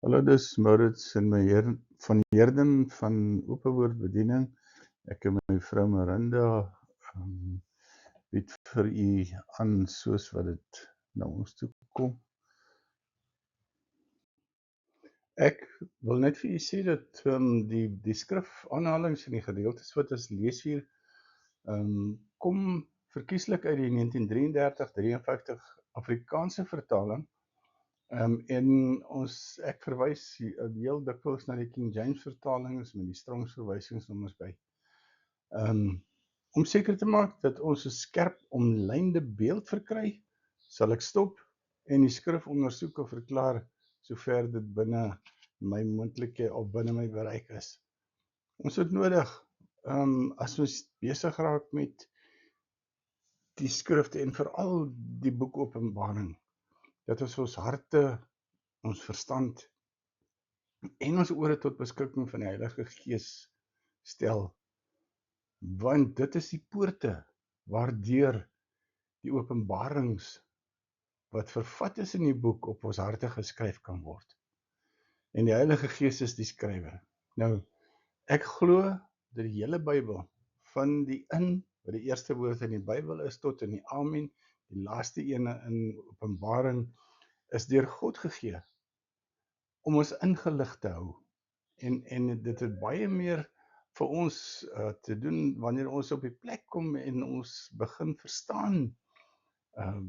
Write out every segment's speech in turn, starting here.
Hallo, dis Maurits en van Heerden van Ope Woord Bediening. Ek en my vrou Marinda bied vir u aan soos wat dit na ons toe kom. Ek wil net vir u sê dat die skrif aanhalings en die gedeeltes wat ons lees hier kom verkieslik uit die 1933-53 Afrikaanse vertaling. En ek verwys heel dikwels na die King James vertalings met die Strongs verwysingsnommers by. Om seker te maak dat ons 'n skerp omlynde beeld verkry, sal ek stop en die skrif ondersoek of verklaar sover dit binne my moontlike of binne my bereik is. Ons het nodig, as ons besig raak met die skrifte en veral die boek Openbaring, dat ons harte, ons verstand en ons ore tot beskikking van die Heilige Gees stel, want dit is die poorte waardeur die openbarings wat vervat is in die boek op ons harte geskryf kan word. En die Heilige Gees is die skrywer. Nou, ek glo dat die hele Bybel, van die wat die eerste woord in die Bybel is, tot in die Amen, die laaste ene in Openbaring, is deur God gegee om ons ingelig te hou. En dit het baie meer vir ons te doen wanneer ons op die plek kom en ons begin verstaan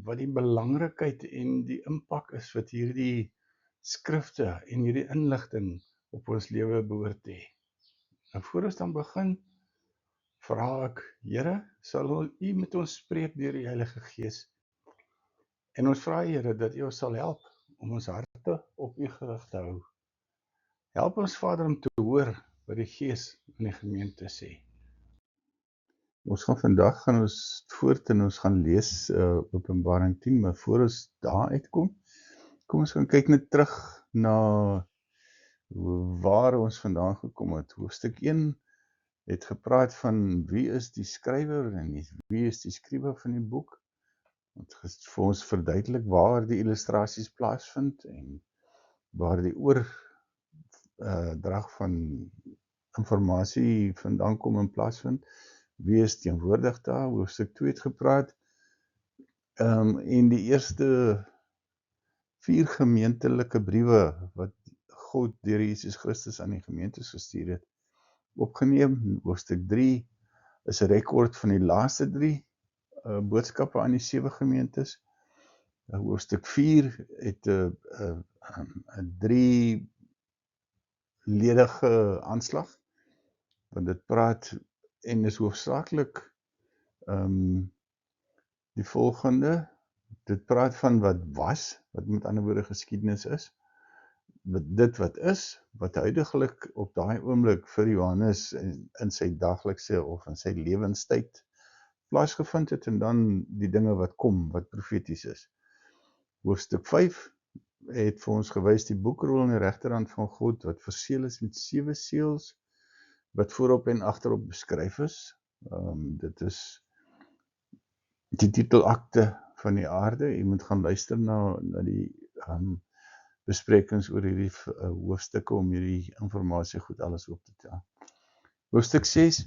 wat die belangrikheid en die impak is wat hierdie skrifte en hierdie inligting op ons lewe behoort te hê. En voor ons dan begin, vra ek, Here, sal U met ons spreek deur die Heilige Gees? En ons vra Here dat U ons sal help om ons harte op U gerig te hou. Help ons Vader om te hoor wat die Gees in die gemeente sê. Ons gaan voort en ons gaan lees Openbaring 10, maar voor ons daar uitkom, kom ons gaan kyk net terug na waar ons vandaan gekom het. Hoofstuk 1 het gepraat van wie is die skrywer en wie is die skrywer van die boek. Het vir ons verduidelik waar die illustrasies plaasvind en waar die oordrag van informasie vandaan kom en plaasvind. Wie is teenwoordig daar? Hoofstuk 2 het gepraat. En die eerste 4 gemeentelike briewe wat God deur Jesus Christus aan die gemeentes gestuur het, opgeneem. Hoofstuk 3 is 'n rekord van die laaste 3 boodskappe aan die 7 gemeentes. Hoofstuk 4 het 'n 3-ledige aanslag, want dit praat en is hoofsaaklik die volgende. Dit praat van wat was, wat met ander woorde geskiedenis is, dit wat is, wat huidiglik op daai oomblik vir Johannes in sy daglikse of in sy lewenstyd plaasgevind het, en dan die dinge wat kom, wat profeties is. Hoofstuk 5 het vir ons gewys die boekrol in die regterhand van God, wat verseël is met 7 seels, wat voorop en agterop beskryf is. Dit is die titelakte van die aarde. Jy moet gaan luister na die besprekings oor hierdie hoofstukke om hierdie informasie goed alles op te tel. Hoofstuk 6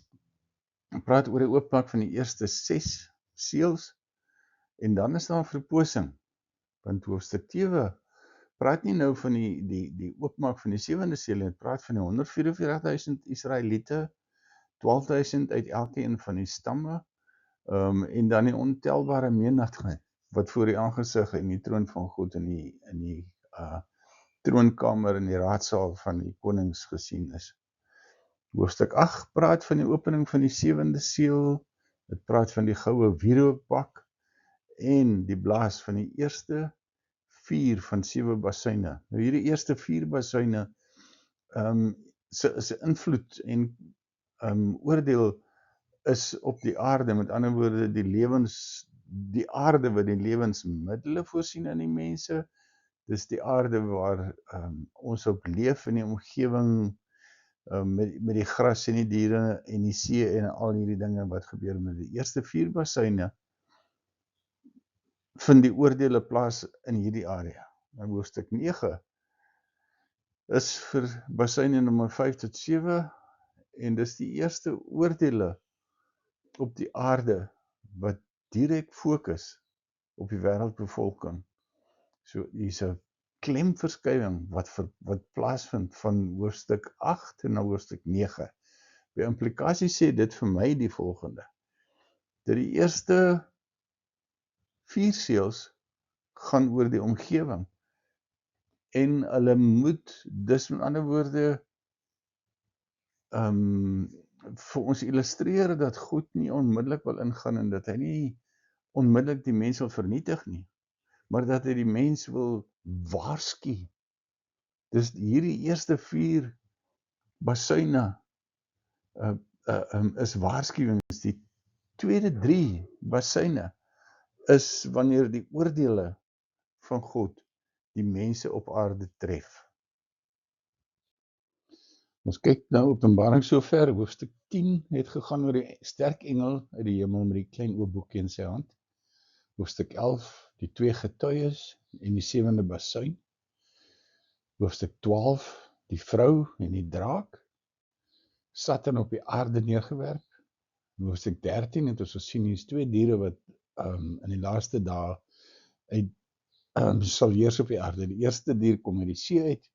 praat oor die oopmaak van die eerste 6 seels, en dan is daar verposing, want hoofstuk 7 praat nie nou van die oopmaak van die 7de seel, het praat van die 144.000 Israeliete, 12.000 uit elkeen van die stamme, en dan die ontelbare menigte wat voor die aangesig in die troon van God in die troonkamer in die raadsaal van die konings gesien is. Hoofstuk 8 praat van die opening van die 7de seel, dit praat van die goue wierookbak en die blaas van die eerste 4 van 7 basuine. Nou hierdie eerste 4 basuine se invloed en oordeel is op die aarde, met ander woorde die aarde wat die lewensmiddele voorsien aan die mense. Dis die aarde waar ons op leef in die omgewing met die gras en die diere en die see en al hierdie dinge wat gebeur met die eerste 4 basuine, vind die oordeele plaas in hierdie area. In hoofstuk 9 is vir Basyne nommer 5 tot 7 en dis die eerste oordeele op die aarde wat direk fokus op die wêreldbevolking. So hier's 'n klemverskywing wat plaasvind van hoofstuk 8 na hoofstuk 9. By implikasie sê dit vir my die volgende: dat die eerste 4 seels gaan oor die omgewing en hulle moet dus met ander woorde vir ons illustreer dat God nie onmiddellik wil ingaan en dat hy nie onmiddellik die mens wil vernietig nie, maar dat hy die mens wil waarsku. Dus hierdie eerste 4 basyne is waarskuwings. Die tweede 3 basyne is wanneer die oordeele van God die mense op aarde tref. Ons kyk nou Openbaring sover, hoofstuk 10 het gegaan oor die sterk engel uit die hemel met die klein oop boekie in sy hand. Hoofstuk 11, die 2 getuies en die 7de basuin. Hoofstuk 12, die vrou en die draak, Satan op die aarde neergewerp. Hoofstuk 13 het ons gesien, hier's 2 diere wat in die laaste dae sal heers op die aarde. Die eerste dier kom uit die see uit,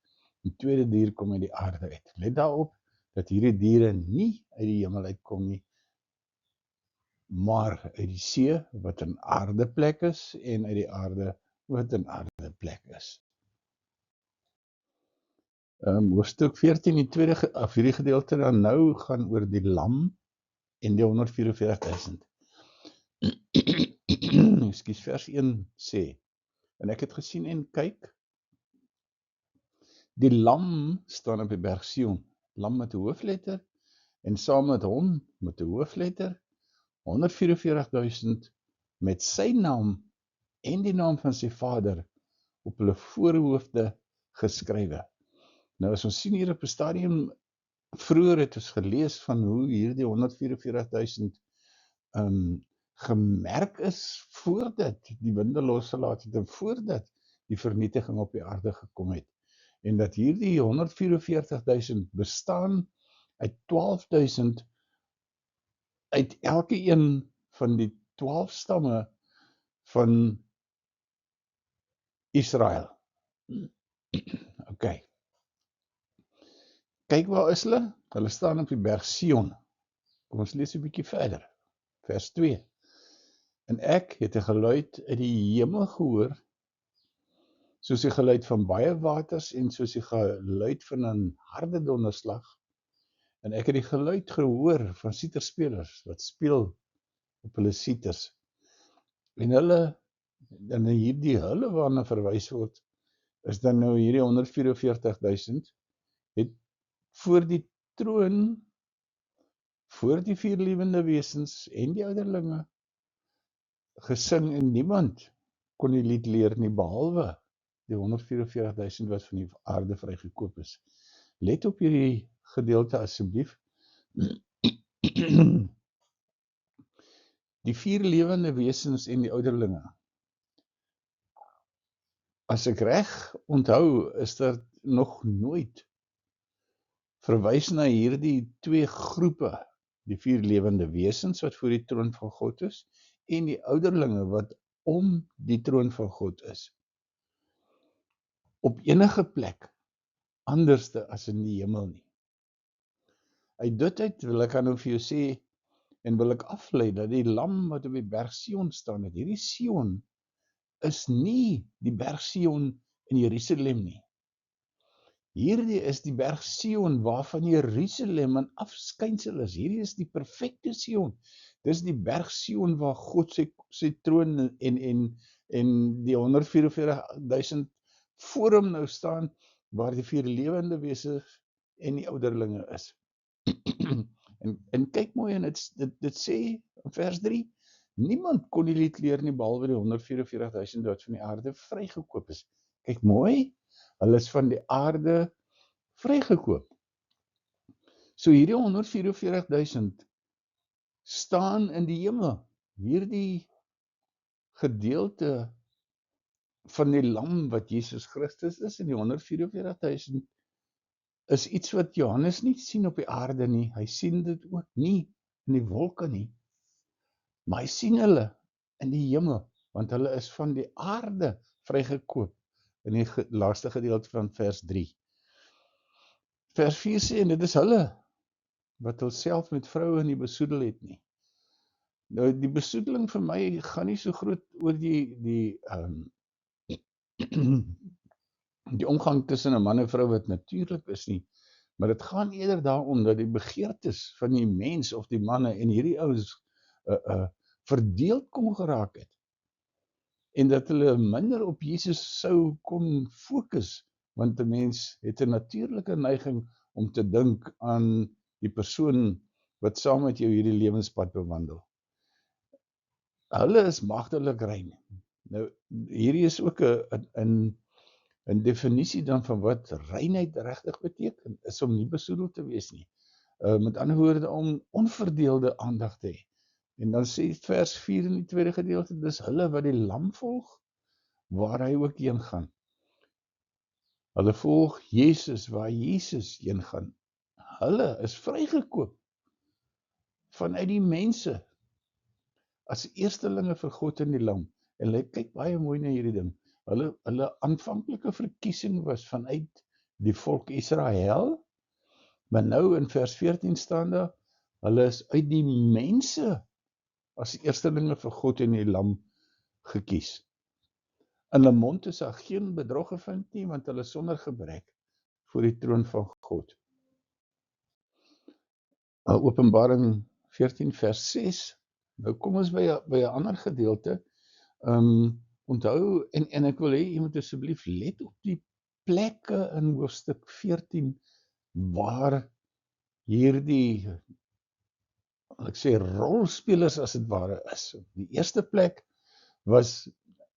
die tweede dier kom uit die aarde uit. Let daarop dat hierdie diere nie uit die hemel uitkom nie, maar uit die see wat 'n aardeplek is en uit die aarde wat 'n aardeplek is. Hoofstuk 14, hierdie gedeelte dan nou gaan oor die lam en die 144.000. Ekskuus, vers 1 sê: en ek het gesien en kyk, die lam staan op die berg Sion, lam met 'n hoofletter, en saam met hom met 'n hoofletter, 144.000 met sy naam en die naam van sy vader op hulle voorhoofde geskrywe. Nou as ons sien hier op 'n stadium, vroeër het ons gelees van hoe hierdie 144.000 gemerk is voordat die winde losgelaat het en voordat die vernietiging op die aarde gekom het. En dat hierdie 144.000 bestaan uit 12.000 uit elke een van die 12 stamme van Israel. Okay. Kyk waar is hulle? Hulle staan op die berg Sion. Kom ons lees 'n bietjie verder. Vers 2. En ek het 'n geluid uit die hemel gehoor, soos die geluid van baie waters en soos die geluid van 'n harde donderslag. En ek het die geluid gehoor van siterspelers wat speel op hulle siters. En hierdie hulle waarna verwys word, is dan nou hierdie 144.000 het voor die troon, voor die 4 lewende wesens en die ouderlinge gesing en niemand kon die lied leer nie behalwe die 144.000 wat van die aarde vrygekoop is. Let op hierdie gedeelte asseblief. Die 4 lewende wesens en die ouderlinge. As ek reg onthou, is daar nog nooit verwys na hierdie 2 groepe, die 4 lewende wesens wat voor die troon van God is en die ouderlinge wat om die troon van God is, op enige plek anderste as in die hemel nie. Uit dit uit wil ek nou vir jou sê en wil ek aflei dat die lam wat op die berg Sion staan het, hierdie Sion is nie die berg Sion in Jerusalem nie. Hierdie is die berg Sion waarvan Jerusalem 'n afskynsel is. Hierdie is die perfekte Sion. Dis die berg Sion waar God sy troon en die 144.000 voor hom nou staan, waar die 4 lewende wesens en die ouderlinge is. en kyk mooi, en dit sê in vers 3, niemand kon die lied leer nie behalwe die 144.000 wat van die aarde vrygekoop is. Kyk mooi, hulle is van die aarde vrygekoop. So hierdie 144.000 staan in die hemel. Hierdie gedeelte van die lam wat Jesus Christus is en die 144.000 is iets wat Johannes nie sien op die aarde nie. Hy sien dit ook nie in die wolke nie. Maar hy sien hulle in die hemel, want hulle is van die aarde vrygekoop, in die laaste gedeelte van vers 3. Vers 4 sê, en dit is hulle, wat hulself met vroue nie besoedel het nie. Nou, die besoedeling vir my gaan nie so groot oor die omgang tussen 'n man en vrou wat natuurlik is nie, maar dit gaan eerder daarom dat die begeertes van die mens of die manne en hierdie ouens verdeeld kon geraak het, en dat hulle minder op Jesus sou kon fokus, want 'n mens het 'n natuurlike neiging om te dink aan die persoon wat saam met jou hierdie lewenspad bewandel. Hulle is magtelik rein. Nou, hierdie is ook 'n definisie dan van wat reinheid regtig beteken, is om nie besoedel te wees nie. Met ander woorde, om onverdeelde aandag te hê. En dan sê vers 4 in die tweede gedeelte, dis hulle wat die lam volg, waar hy ook heen gaan. Hulle volg Jesus, waar Jesus heen gaan. Hulle is vrygekoop vanuit die mense, as eerstelinge vir God in die lam. En hulle kyk baie mooi na hierdie ding. Hulle aanvanklike verkiesing was vanuit die volk Israel, maar nou in vers 14 staan daar, hulle is uit die mense as eerstelinge vir God in die lam gekies. In hulle mond is daar geen bedrog gevind nie, want hulle is sonder gebrek voor die troon van God. Openbaring 14 vers 6, nou kom ons by 'n ander gedeelte. Onthou, en ek wil hê, jy moet asseblief let op die plekke in hoofstuk 14, waar hierdie, ek sê, rolspelers as dit ware is. Die eerste plek was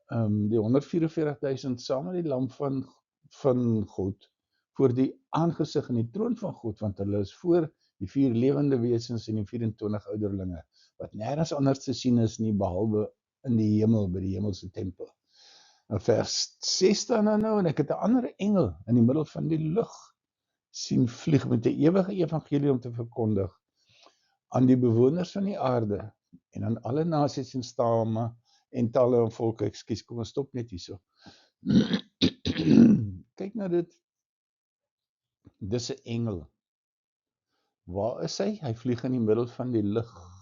die 144.000 saam met die lam van God, voor die aangesig in die troon van God, want hulle is voor die 4 lewende wesens en die 24 ouderlinge, wat nêrens anders te sien is nie, behalwe in die hemel, by die hemelse tempel. In vers 6 staan nou, en ek het 'n ander engel in die middel van die lug sien vlieg met 'n ewige evangelie om te verkondig aan die bewoners van die aarde en aan alle nasies en stamme en tale en volke. Ekskuus, kom ons stop net hierso. Kyk na dit. Dis 'n engel. Waar is hy? Hy vlieg in die middel van die lug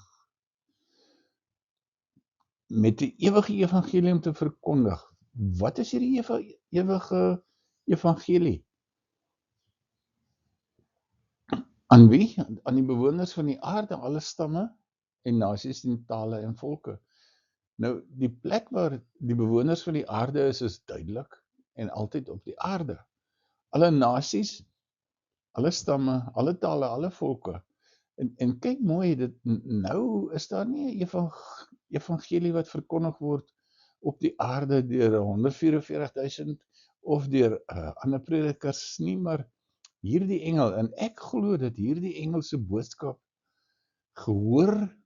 met die ewige evangelie om te verkondig. Wat is hierdie ewige evangelie? Aan wie? Aan die bewoners van die aarde, alle stamme en nasies en tale en volke. Nou, die plek waar die bewoners van die aarde is duidelik, en altyd op die aarde. Alle nasies, alle stamme, alle tale, alle volke. En kyk mooi, nou is daar nie 'n evangelie wat verkondig word op die aarde deur 144.000 of deur ander predikers nie, maar hierdie engel, en ek glo dat hierdie engel se boodskap gehoor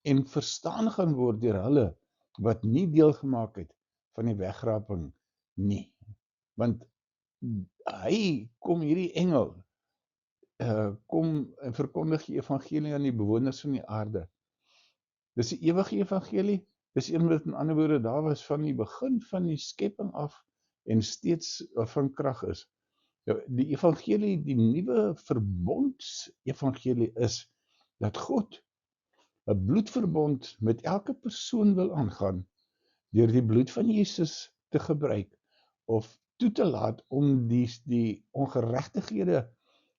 en verstaan gaan word deur hulle wat nie deel gemaak het van die wegraping nie. Want hy kom, hierdie engel, kom en verkondig die evangelie aan die bewoners van die aarde. Dis die ewige evangelie, dis een wat in ander woorde daar was van die begin van die skepping af en steeds van krag is. Die evangelie, die nuwe verbonds evangelie is dat God 'n bloedverbond met elke persoon wil aangaan deur die bloed van Jesus te gebruik of toe te laat om die ongeregtighede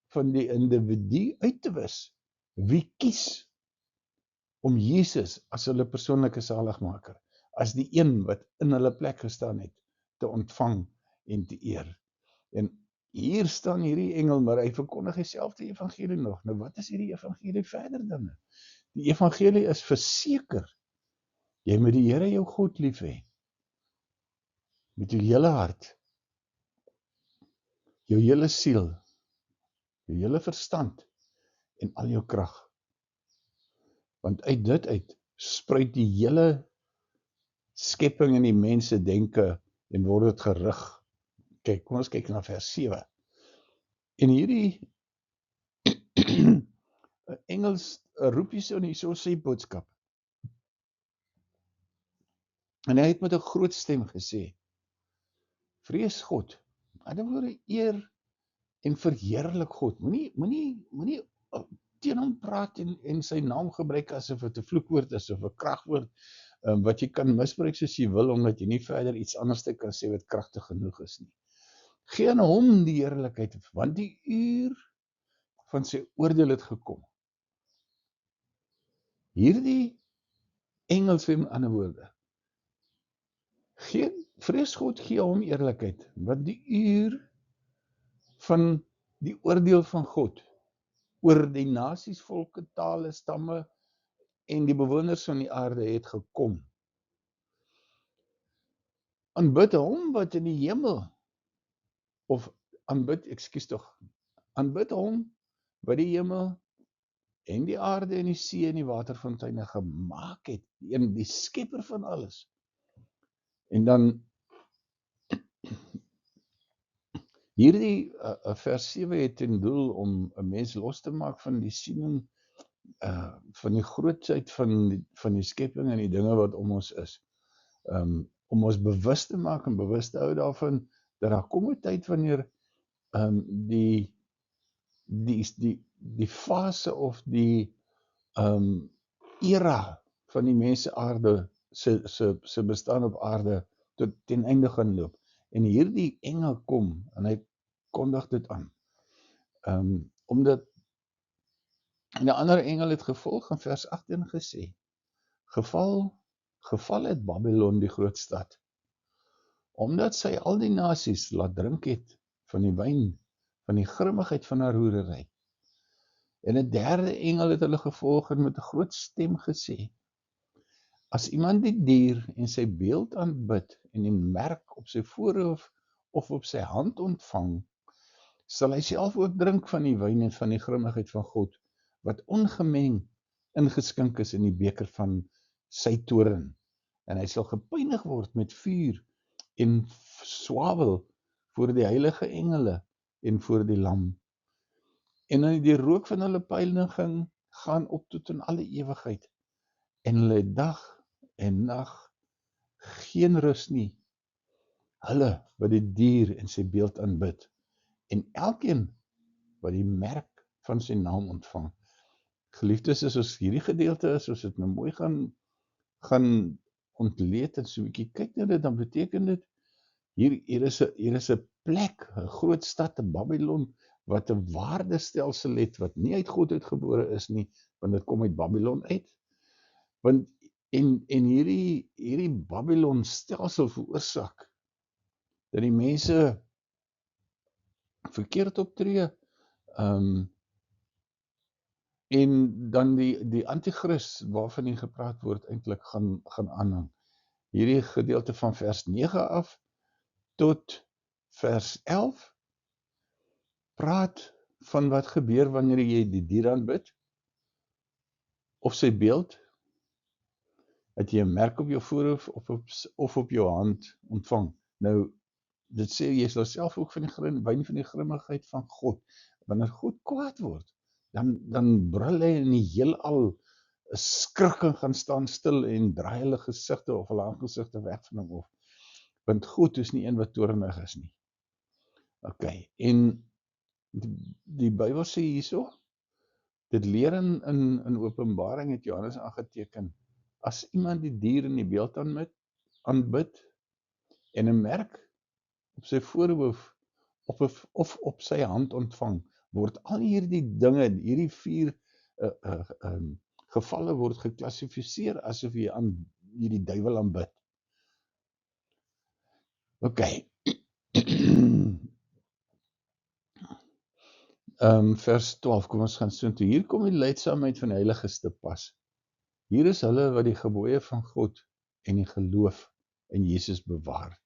van die individu uit te wis. Wie kies om Jesus as hulle persoonlike saligmaker, as die een wat in hulle plek gestaan het, te ontvang en te eer. En hier staan hierdie engel, maar hy verkondig dieselfde evangelie nog. Nou, wat is hierdie evangelie verder dan? Die evangelie is verseker, jy moet die Here jou God lief hê, met jou hele hart, jou hele siel, jou hele verstand en al jou krag. Want uit dit uit spruit die hele skepping en die mense denke en word dit gerig. Kyk, kom ons kyk na vers 7. En hierdie Engels roep hierso sy boodskap. En hy het met 'n groot stem gesê, vrees God, ander woorde eer en verheerlik God. Moenie teen hom praat en sy naam gebruik asof dit 'n vloekwoord is of 'n kragwoord, wat jy kan misbruik soos jy wil, omdat jy nie verder iets anders te kan sê wat kragtig genoeg is nie. Gee aan hom die heerlikheid, want die uur van sy oordeel het gekom. Hierdie engel sê met ander woorde, vrees God, gee hom eerlikheid, want die uur van die oordeel van God oor die nasies, volke, tale, stamme en die bewoners van die aarde het gekom. Aanbid hom wat in die hemel, of aanbid hom wat die hemel en die aarde en die see en die waterfonteine gemaak het, die skepper van alles. En dan hierdie vers 7 het ten doel om 'n mens los te maak van die siening van die grootsheid van die skepping en die dinge wat om ons is. Om ons bewus te maak en bewus te hou daarvan dat daar kom 'n tyd wanneer die fase of die era van die mense aarde se bestaan op aarde tot ten einde gaan loop. En hierdie engel kom en hy kondig dit aan. Omdat 'n ander engel het gevolg in vers 18 gesê, geval het Babylon die groot stad, omdat sy al die nasies laat drink het van die wyn, van die grimmigheid van haar hoerery. En 'n derde engel het hulle gevolg en met 'n groot stem gesê, as iemand die dier en sy beeld aanbid en die merk op sy voorhoof of op sy hand ontvang, sal hy self ook drink van die wyn en van die grimmigheid van God, wat ongemeng ingeskink is in die beker van sy toorn. En hy sal gepynig word met vuur en swavel voor die heilige engele en voor die lam. En die rook van hulle pyniging gaan op tot in alle ewigheid. En hulle dag en nag geen rus nie. Hulle wat die dier en sy beeld aanbid, en elkeen wat die merk van sy naam ontvang. Geliefdes, as ons hierdie gedeelte is, as dit nou mooi gaan ontleed en so 'n bietjie kyk na dit, dan beteken dit hier is 'n plek, 'n groot stad, 'n Babylon, wat 'n waardestelsel het wat nie uit God uitgebore is nie, want dit kom uit Babylon uit. Want en hierdie Babylon stelsel veroorsaak dat die mense verkeerd optree, en dan die antichrist waarvan hier gepraat word eintlik gaan aanhang. Hierdie gedeelte van vers 9 af tot vers 11 praat van wat gebeur wanneer jy die dier aanbid of sy beeld, dat jy 'n merk op jou voorhoof of op jou hand ontvang. Nou, dit sê jy sal self ook van die wyn van die grimmigheid van God. Wanneer God kwaad word, dan brul hy in die heelal 'n skrik en gaan staan stil en draai hulle gesigte of hulle aangesigte weg van hom af. Want God is nie een wat toornig is nie. Okay, en die Bybel sê hierso, dit leer in Openbaring het Johannes aangeteken, as iemand die dier en die beeld aanbid en 'n merk op sy voorhoof of op sy hand ontvang, word al hierdie dinge, hierdie 4 gevalle word geklassifiseer asof jy aan hierdie duiwel aanbid. Okay. Vers 12, kom ons gaan soontoe. Hier kom die leidsaamheid van die heiliges te pas. Hier is hulle wat die gebooie van God en die geloof in Jesus bewaar.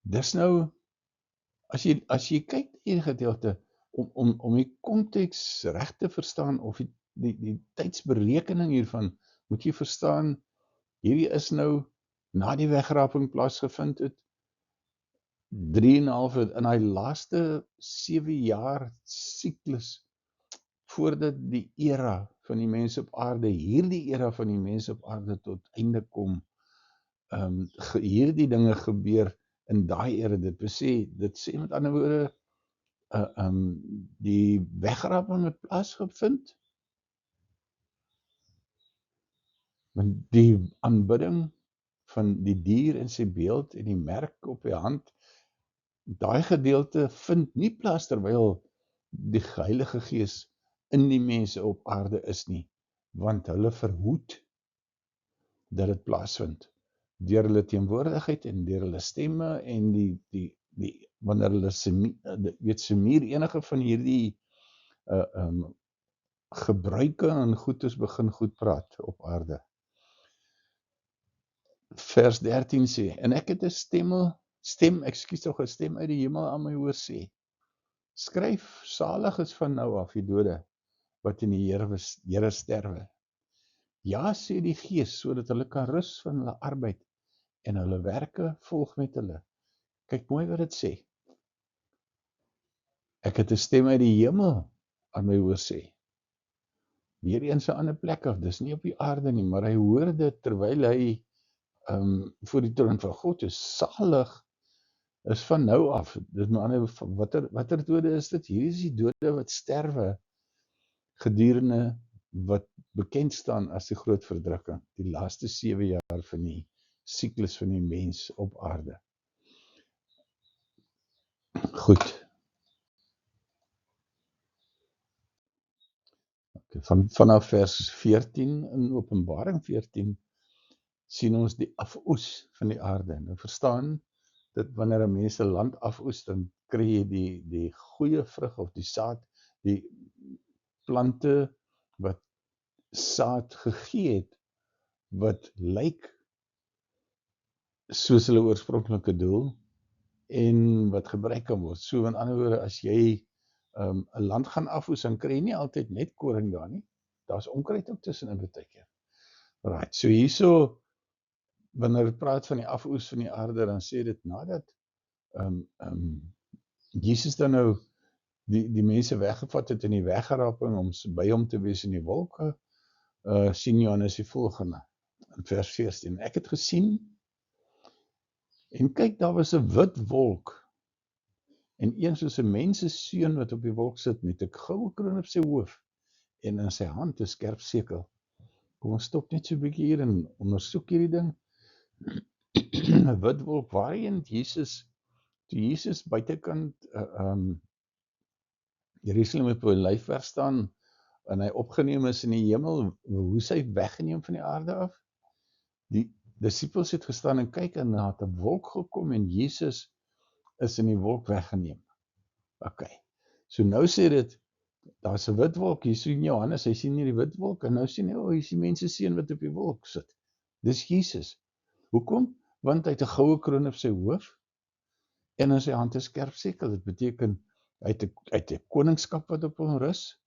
Dis nou, as jy kyk na hierdie gedeelte, om die konteks reg te verstaan, of die tydsberekening hiervan, moet jy verstaan, hierdie is nou, na die wegraping plaasgevind het, 3,5 in hy laaste 7 jaar siklus, voordat die era van die mense op aarde, hierdie era van die mense op aarde tot einde kom, hierdie dinge gebeur in daai era, dit sê met ander woorde, die wegraping het plaasgevind, want die aanbidding van die dier in sy beeld en die merk op die hand, daai gedeelte vind nie plaas terwyl die Heilige Gees in die mense op aarde is nie, want hulle verhoed dat dit plaasvind deur hulle teenwoordigheid en deur hulle stemme en wanneer hulle Semir enige van hierdie gebruike en goedes begin goed praat op aarde. Vers 13 sê, en ek het 'n stem uit die hemel aan my hoor sê, skryf, salig is van nou af die dode, wat in die Here sterwe. Ja, sê die Gees, sodat hulle kan rus van hulle arbeid, en hulle werke volg met hulle. Kyk mooi wat dit sê. Ek het 'n stem uit die hemel aan my hoor sê. Weer eens 'n ander plek af, dis nie op die aarde nie, maar hy hoor dit terwyl hy voor die troon van God is. Salig is van nou af. Dis met ander watter dode is dit? Hier is die dode wat sterwe gedurende wat bekend staan as die groot verdrukking, die laaste 7 jaar van die siklus van die mens op aarde. Goed. Vanaf vers 14 in Openbaring 14 sien ons die afoes van die aarde. Nou verstaan dat wanneer 'n mens 'n land afoes, dan kry jy die goeie vrug of die saad, die plante wat saad gegee het, wat lyk soos hulle oorspronklike doel en wat gebruik kan word. So in ander woorde, as jy 'n land gaan afoes, dan kry jy nie altyd net koring daar nie. Daar's onkruid ook tussenin baie keer. Right, so hierso, wanneer dit praat van die afoes van die aarde, dan sê dit nadat Jesus dan nou die mense weggevat het in die weggeraping om by hom te wees in die wolke, sien Johannes die volgende in vers 14. Ek het gesien en kyk, daar was 'n wit wolk en een soos 'n mens se seun wat op die wolk sit met 'n goue kroon op sy hoof en in sy hand 'n skerp sekel. Kom ons stop net so 'n bietjie hier en ondersoek hierdie ding. 'n Wit wolk, waarheen toe Jesus buitekant Jerusalem op 'n lyfwerk staan en hy opgeneem is in die hemel, hoe is hy weggeneem van die aarde af? Die disippels het gestaan en kyk en daar het 'n wolk gekom en Jesus is in die wolk weggeneem. Okay. So nou sê dit, daar's 'n wit wolk, hier sien Johannes, hy sien nie die wit wolk en nou sien hy, hier is die mense seun wat op die wolk sit. Dis Jesus. Hoekom? Want hy het 'n goue kroon op sy hoof en in sy hand 'n skerp sekel. Dit beteken hy het 'n koningskap wat op hom rus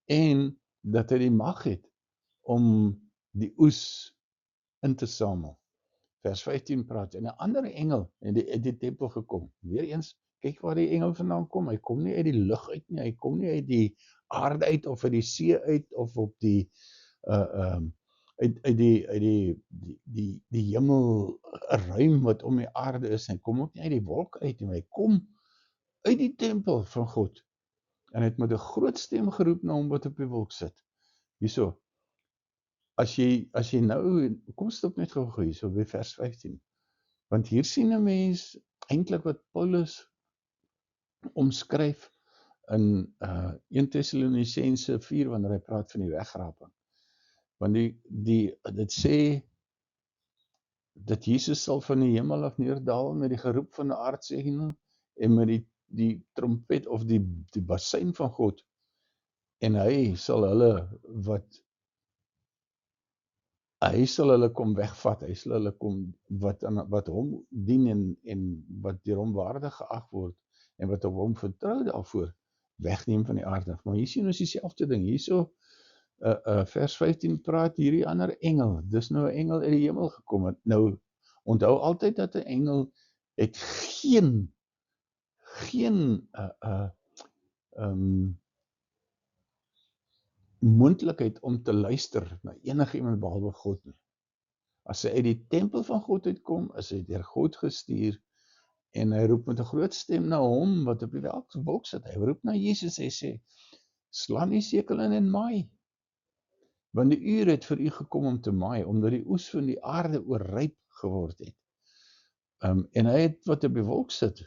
en dat hy die mag het om die oes in te samel. Vers 15 praat, en 'n ander engel het die tempel gekom. Weereens, kyk waar die engel vandaan kom. Hy kom nie uit die lug uit nie, hy kom nie uit die aarde uit of uit die see uit of op die uit die hemel ruim wat om die aarde is. Hy kom ook nie uit die wolk uit nie, hy kom uit die tempel van God. En hy het met 'n groot stem geroep na hom wat op die wolk sit. Hierso, as jy nou, kom stop net gou hierso by vers 15. Want hier sien 'n mens eintlik wat Paulus omskryf in 1 Tessalonisense 4 wanneer hy praat van die wegraping. Want dit sê dat Jesus sal van die hemel af neerdal met die geroep van 'n aardse engel en met die trompet of die basuin van God, en hy sal hulle kom wegvat, hy sal hulle kom wat hom dien en wat deur hom waardig geag word en wat op hom vertrou daarvoor wegneem van die aarde. Maar hier sien ons dieselfde ding. Hierso vers 15 praat hierdie ander engel. Dis nou 'n engel uit die hemel gekom het. Nou onthou altyd dat 'n engel het geen geen moontlikheid om te luister na enige iemand behalwe God nie. As hy uit die tempel van God uitkom, is hy deur God gestuur, en hy roep met 'n groot stem na hom, wat op die wolk sit. Hy roep na Jesus, hy sê, slaan die sekel in en maai, want die uur het vir u gekom om te maai, omdat die oes van die aarde oorryp geword het. En hy het, wat op die wolk sit,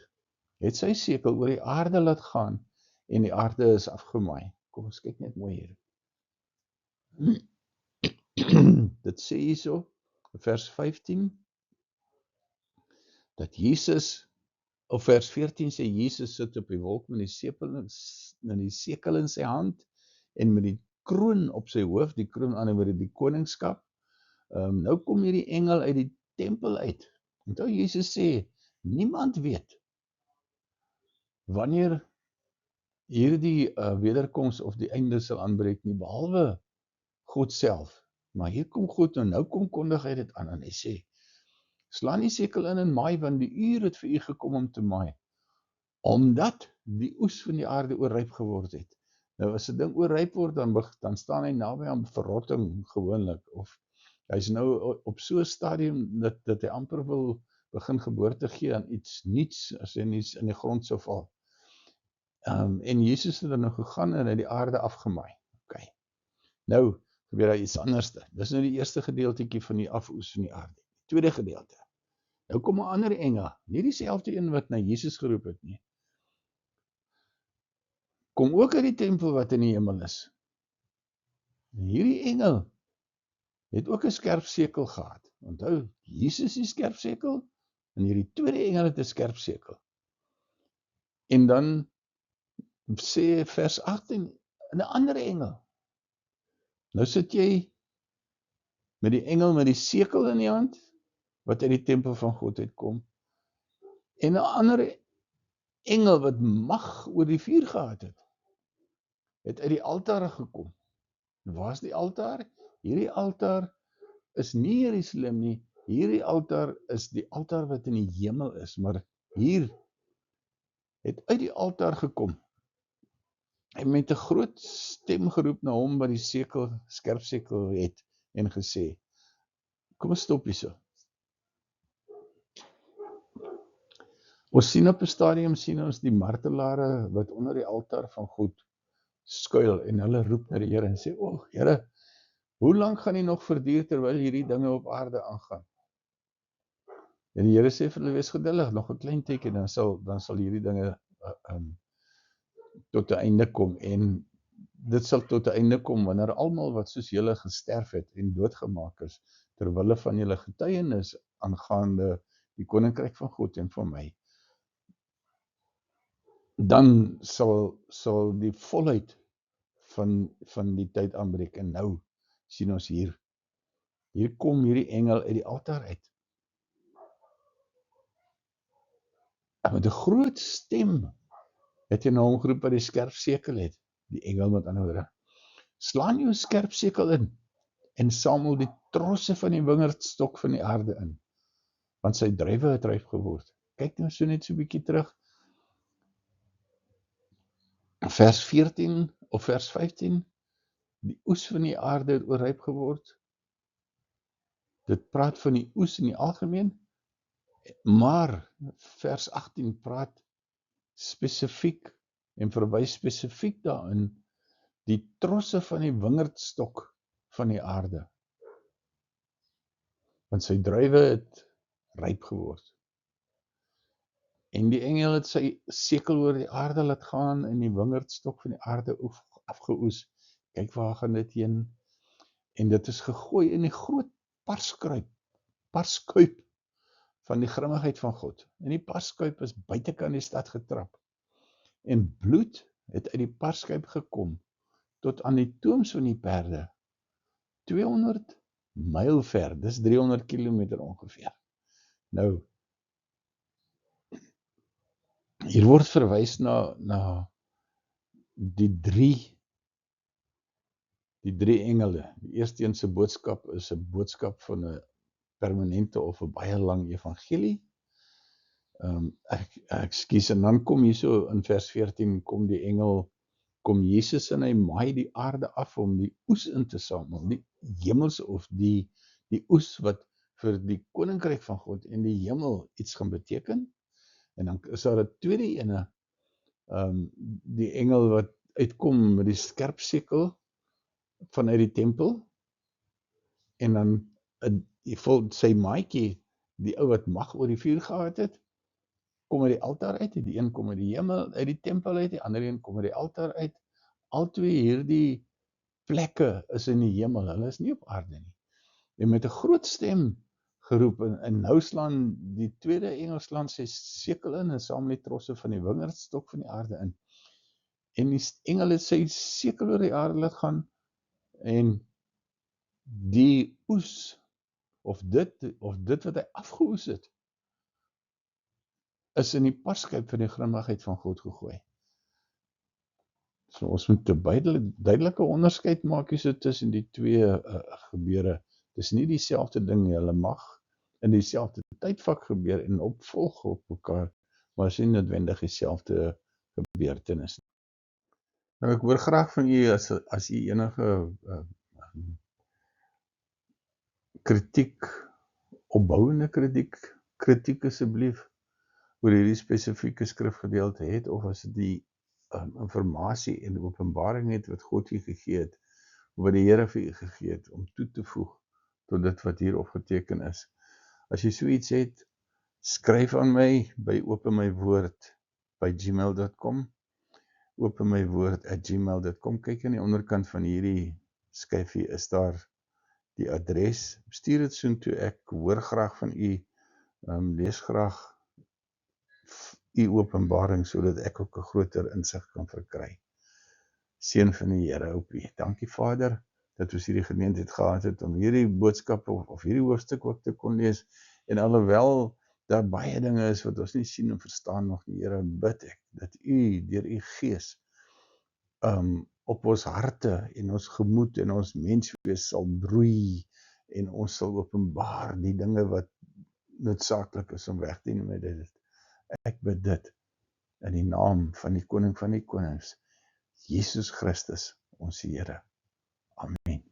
het sy sekel oor die aarde laat gaan, en die aarde is afgemaai. Kom ons kyk net mooi hier. Dit sê hierso, vers 15, dat Jesus, of vers 14 sê, Jesus sit op die wolk met die sekel in sy hand, en met die kroon op sy hoof, die kroon aan die koningskap. Nou kom hierdie engel uit die tempel uit. Onthou Jesus sê, niemand weet wanneer hierdie wederkoms of die einde sal aanbreek nie, behalwe God self. Maar hier kom God, en nou kom kondig hy dit aan, en hy sê, slaan die sekel in en maai, want die uur het vir u gekom om te maai, omdat die oes van die aarde oorryp geword het. Nou as 'n ding oorryp word, dan staan hy naby aan verrotting gewoonlik, of hy is nou op so 'n stadium dat hy amper wil begin geboorte gee aan iets niets, as hy nie in die grond sou val. En Jesus het dan nou gegaan en hy die aarde afgemaai. Okay. Nou gebeur daar iets anderste. Dis nou die eerste gedeeltetjie van die afoes van die aarde. Die tweede gedeelte. Nou kom 'n ander engel, nie dieselfde een wat na Jesus geroep het nie. Kom ook uit die tempel wat in die hemel is. En hierdie engel het ook 'n skerp sekel gehad. Onthou, Jesus die skerp sekel, en hierdie tweede engel het 'n skerp sekel. En dan sê vers 18, 'n ander engel. Nou sit jy met die engel met die sekel in die hand, wat uit die tempel van God uitkom, en 'n ander engel wat mag oor die vuur gehad het uit die altaar gekom. Waar is die altaar? Hierdie altaar is nie Jerusalem nie, hierdie altaar is die altaar wat in die hemel is, maar hier het uit die altaar gekom, en met 'n groot stem geroep na hom wat die skerp sekel het, en gesê, kom ons stop hierso. Ons sien op 'n stadium, sien ons die martelare wat onder die altaar van God skuil, en hulle roep na die Here en sê, Here, hoe lank gaan U nog verduur terwyl hierdie dinge op aarde aangaan? En die Here sê vir hulle, wees geduldig, nog 'n klein tydjie, dan sal hierdie dinge tot 'n einde kom, en dit sal tot 'n einde kom wanneer almal wat soos julle gesterf het en doodgemaak is, terwille van julle getuienis aangaande die koninkryk van God en van my, dan sal die volheid van die tyd aanbreek. En nou sien ons hier kom hierdie engel uit die altaar uit, en met 'n groot stem het hy na hom geroep wat die skerp sekel het, die engel met ander woorde, slaan jou skerp sekel in, en samel die trosse van die wingerdstok van die aarde in, want sy druiwe het ryp geword. Kyk nou so net so 'n bietjie terug, vers 14 of vers 15, die oes van die aarde het oorryp geword. Dit praat van die oes in die algemeen, maar vers 18 praat spesifiek en verwys spesifiek daarin die trosse van die wingerdstok van die aarde, want sy druiwe het ryp geword. En die engel het sy sekel oor die aarde laat gaan, en die wingerdstok van die aarde afgeoes. Kyk waar gaan dit heen, en dit is gegooi in die groot parskuip van die grimmigheid van God. En die parskuip is buitekant die stad getrap, en bloed het uit die parskuip gekom tot aan die toons van die perde, 200 myl ver, dis 300 kilometer ongeveer. Nou, hier word verwys na die drie engele. Die eerste een se boodskap is 'n boodskap van 'n permanente of 'n baie lang evangelie. Ekskuus, en dan kom hierso in vers 14, kom Jesus en hy maai die aarde af om die oes in te samel, die hemelse of die oes wat vir die koninkryk van God en die hemel iets gaan beteken. En dan is daar 'n tweede ene, die engel wat uitkom met die skerp sekel vanuit die tempel, en dan sy maatjie, die ou wat mag oor die vuur gehad het, kom uit die altaar uit, die een kom uit die hemel, uit die tempel uit, die ander een kom uit die altaar uit. Al twee hierdie plekke is in die hemel, hulle is nie op aarde nie. En met 'n groot stem geroep, en nou slaan die tweede engel slaan sy sekel in, en saam met die trosse van die wingerdstok van die aarde in. En die engel het sy sekel oor die aarde laat gaan, en die oes, of dit wat hy afgeoes het, is in die parskyp van die grimmigheid van God gegooi. So ons moet 'n duidelike onderskeid maak hier so tussen die twee gebeure. Dis nie dieselfde ding nie, hulle mag in dieselfde tydvak gebeur en opvolg op mekaar, maar is nie noodwendig dieselfde gebeurtenis. Nou ek hoor graag van u as u enige kritiek, opbouende kritiek asseblief oor hierdie spesifieke skrifgedeelte het, of as die informasie en openbaring het wat God u gegee het, wat die Here vir u gegee het, om toe te voeg tot dit wat hier opgeteken is. As jy so iets het, skryf aan my by openmywoord@gmail.com, openmywoord@gmail.com. Kyk aan die onderkant van hierdie skyfie is daar die adres. Stuur dit soontoe, ek hoor graag van u, lees graag u openbaring, sodat ek ook 'n groter insig kan verkry. Seën van die Here op u. Dankie Vader, dat ons hierdie geleentheid gehad het om hierdie boodskap of hierdie hoofstuk ook te kon lees, en alhoewel daar baie dinge is wat ons nie sien en verstaan nog nie, Here, bid ek dat u deur u Gees op ons harte en ons gemoed en ons menswees sal broei, en ons sal openbaar die dinge wat noodsaaklik is om weg te neem met dit. Ek bid dit in die naam van die Koning van die Konings, Jesus Christus, ons Here. Amen.